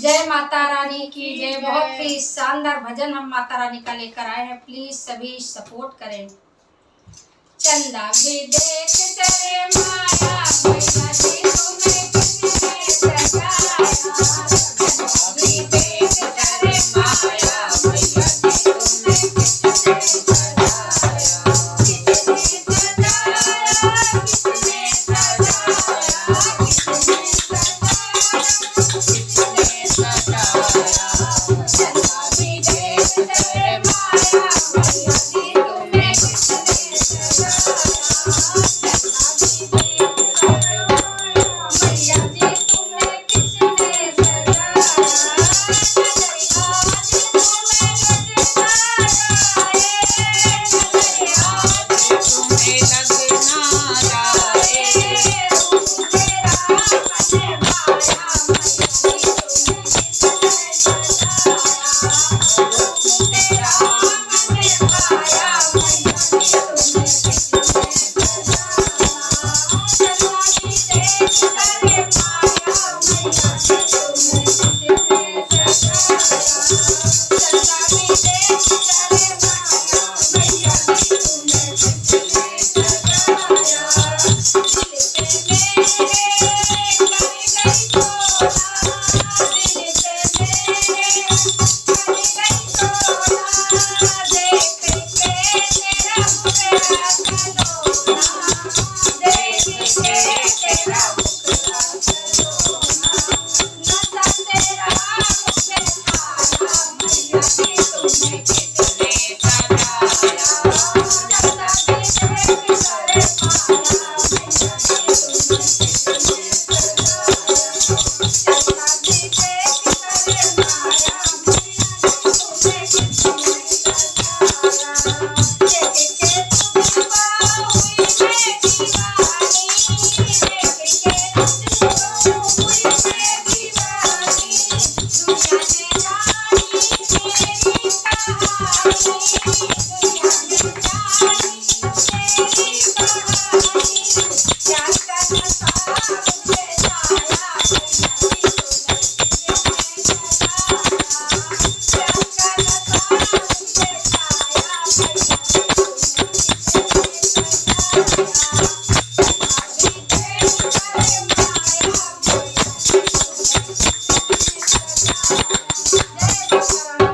जय माता रानी की जय। बहुत ही शानदार भजन हम माता रानी का लेकर आए हैं, प्लीज सभी सपोर्ट करें। चंदा भी देख चले माया मैया जी तुम्हें किसने सजाया, चंदा भी देख चले माया मैया जी तुम्हें किसने सजाया, किसने सजाया, किसने सजाया, किसने सजाया, किसने